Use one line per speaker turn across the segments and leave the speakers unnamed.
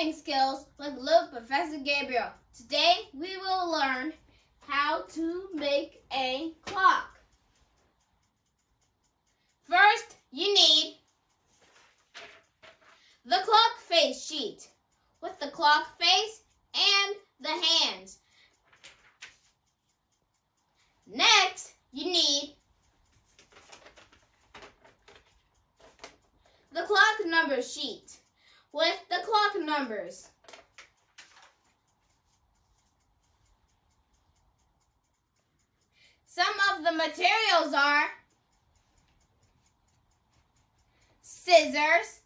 learning skills with Lil Professor Gabriel. Today we will learn how to make a clock. First, you need the clock face sheet with the clock face and the hands. Next, you need the clock number sheet with the clock numbers. Some of the materials are scissors,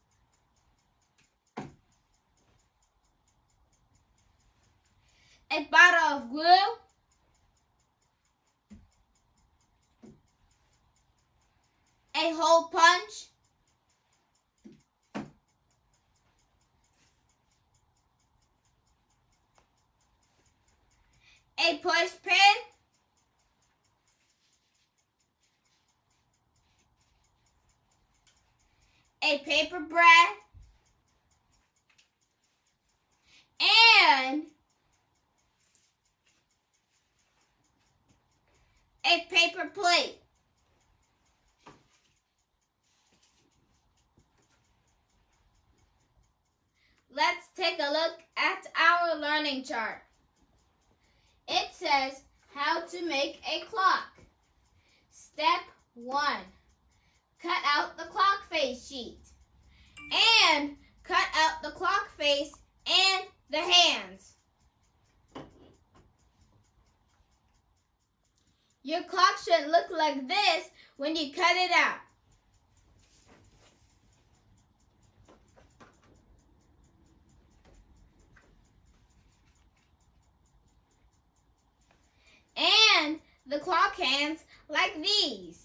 a bottle of glue, a hole punch, a push pin, a paper brad, and a paper plate. Let's take a look at our learning chart. It says how to make a clock. Step 1. Cut out the clock face sheet and cut out the clock face and the hands. Your clock should look like this when you cut it out. And the clock hands like these.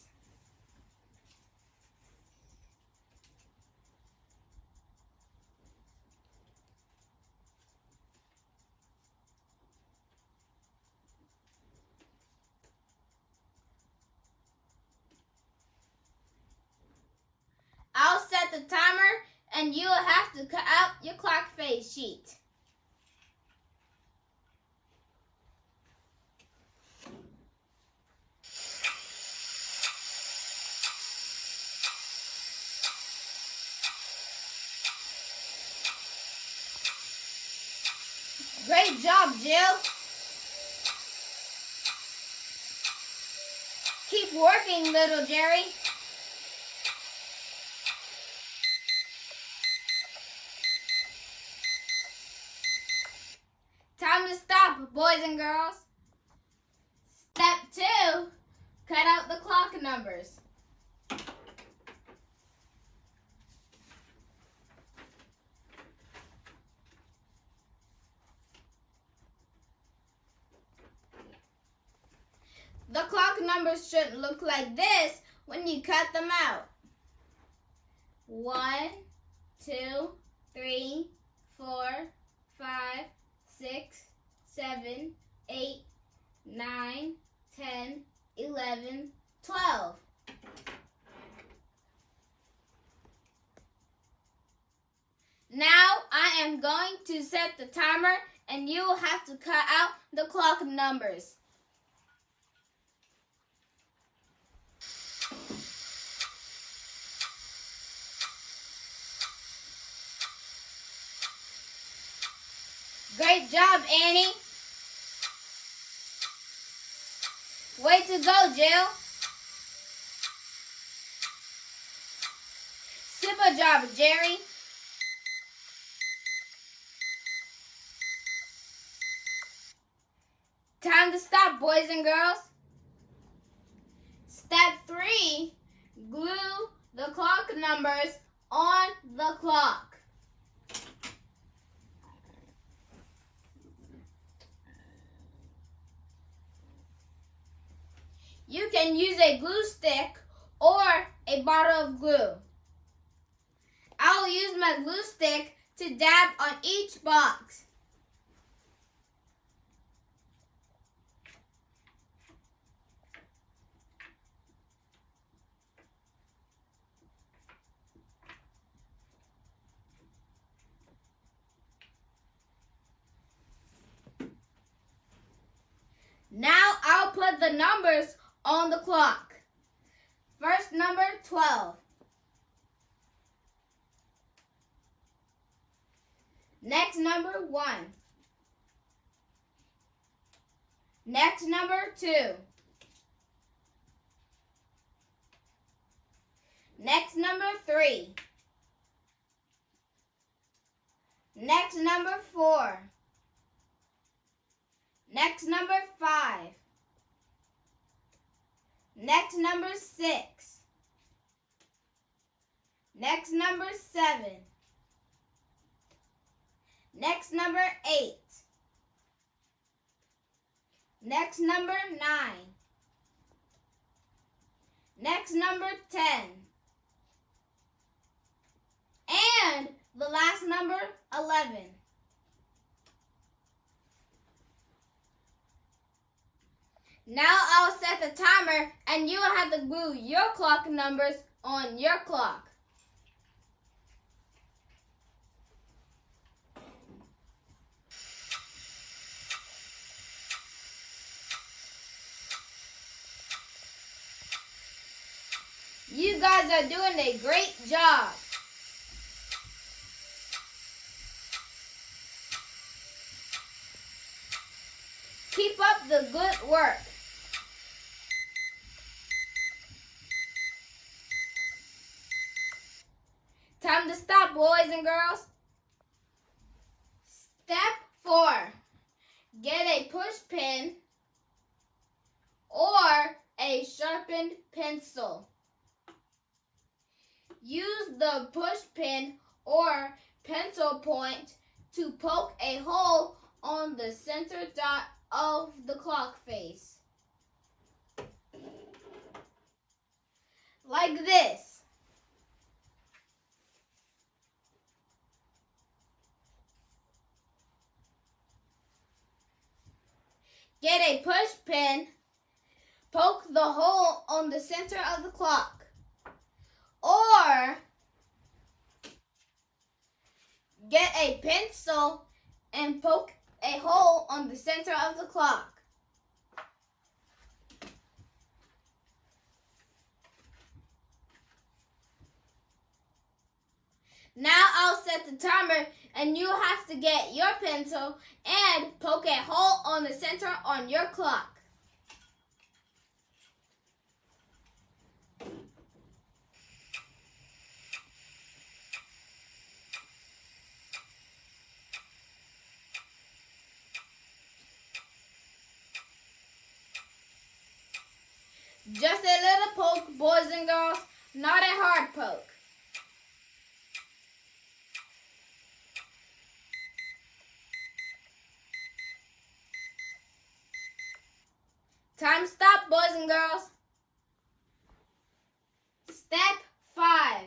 I'll set the timer and you'll have to cut out your clock face sheet. Great job, Jill. Keep working, little Jerry. Time to stop, boys and girls. Step 2, cut out the clock numbers. The clock numbers should look like this when you cut them out. 1, 2, 3, 4, 5, 6, 7, 8, 9, 10, 11, 12. Now I am going to set the timer and you will have to cut out the clock numbers. Great job, Annie. Way to go, Jill. Super job, Jerry. Time to stop, boys and girls. Step 3, glue the clock numbers on the clock. You can use a glue stick or a bottle of glue. I'll use my glue stick to dab on each box. the numbers on the clock. First number, 12. Next number, 1. Next number, 2. Next number, 3. Next number, 4. Next number, 5. Next number, 6. Next number, 7. Next number, 8. Next number, 9. Next number, 10. And the last number, 11. Now I'll set the timer and you will have to glue your clock numbers on your clock. You guys are doing a great job. Keep up the good work. Time to stop, boys and girls. Step 4. Get a push pin or a sharpened pencil. Use the push pin or pencil point to poke a hole on the center dot of the clock face. Like this. Get a push pin, poke the hole on the center of the clock. Or get a pencil and poke a hole on the center of the clock. Now I'll set the timer and you have to get your pencil and poke a hole on the center on your clock. Just a little poke, boys and girls, not a hard poke. Time stop, boys and girls. Step 5.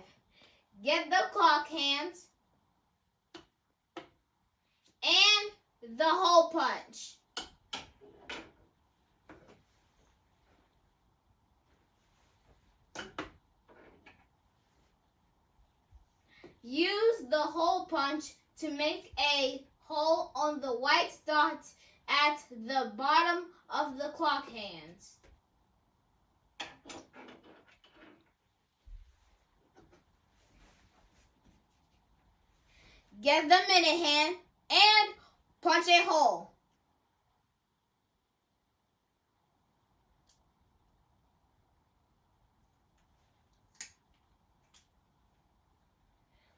Get the clock hands and the hole punch. Use the hole punch to make a hole on the white dots at the bottom of the clock hands. Get the minute hand and punch a hole.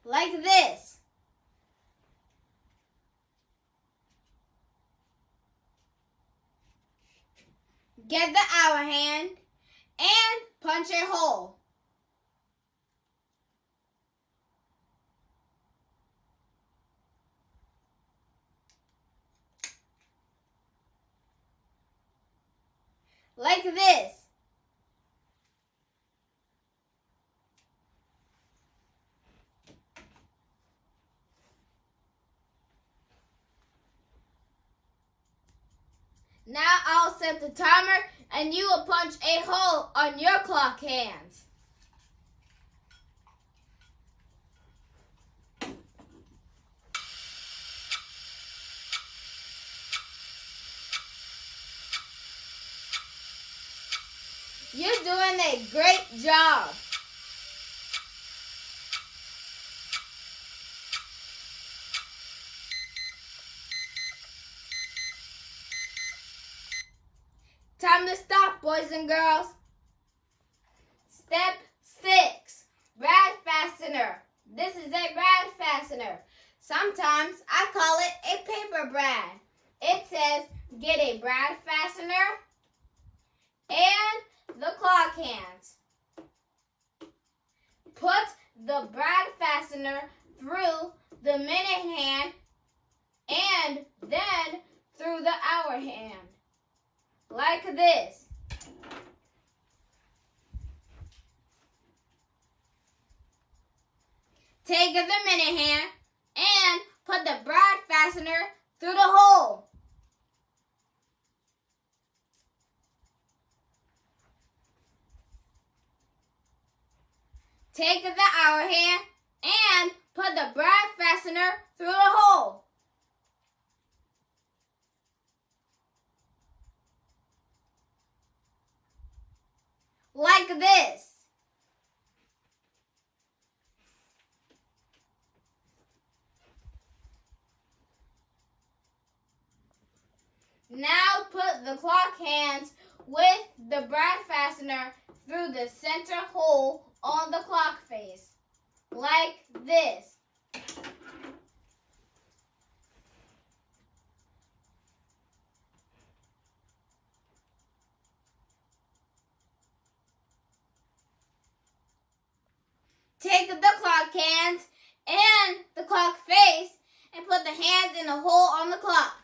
Like this. Get the hour hand and punch a hole. Like this. Now I'll set the timer and you will punch a hole on your clock hands. You're doing a great job. Time to stop, boys and girls. Step 6, brad fastener. This is a brad fastener. Sometimes I call it a paper brad. It says, get a brad fastener and the clock hands. Put the brad fastener through the minute hand and then through the hour hand. Like this. Take the minute hand and put the brad fastener through the hole. Take the hour hand and put the brad fastener through the hole. Like this. Now put the clock hands with the brad fastener through the center hole on the clock face. Like this. Take the clock hands and the clock face and put the hands in the hole on the clock.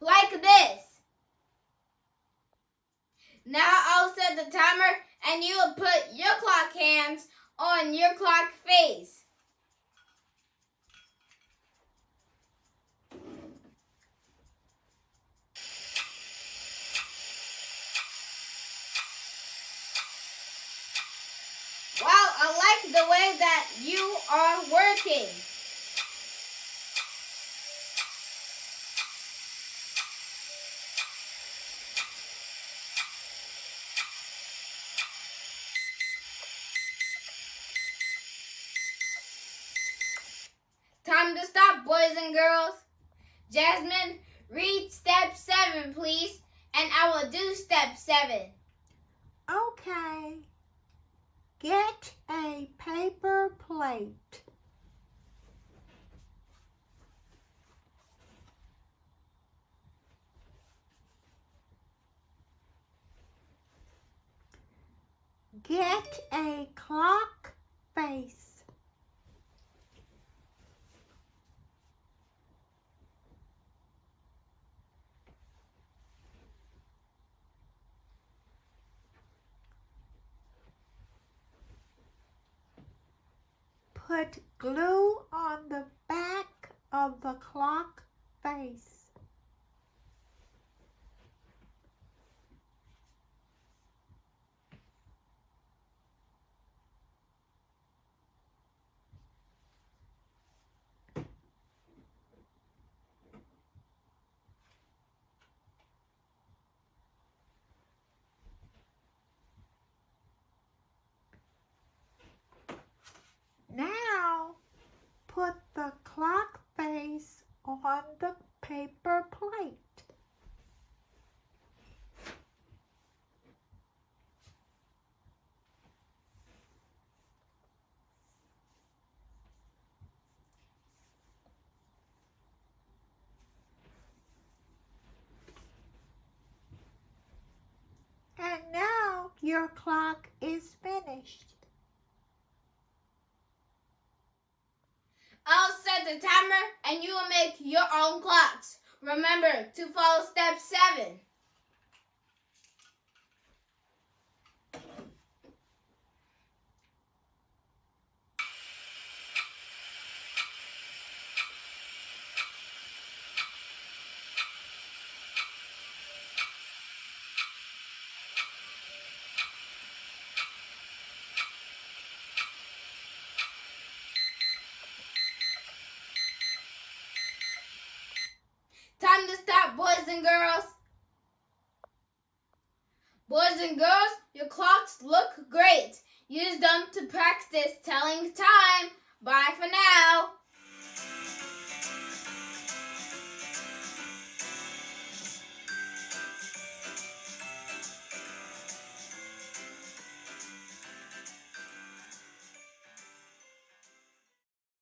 Like this. Now I'll set the timer and you will put your clock hands on your clock face. Wow, I like the way that you are working. Time to stop, boys and girls. Jasmine, read step 7, please, and I will do step 7.
Okay. Get a paper plate. Get a clock face. Put glue on the back of the clock face. Now, put the clock face on the paper plate. And now your clock is finished.
I'll set the timer and you will make your own clocks. Remember to follow step 7. and girls? Boys and girls, your clocks look great. Use them to practice telling time. Bye for now.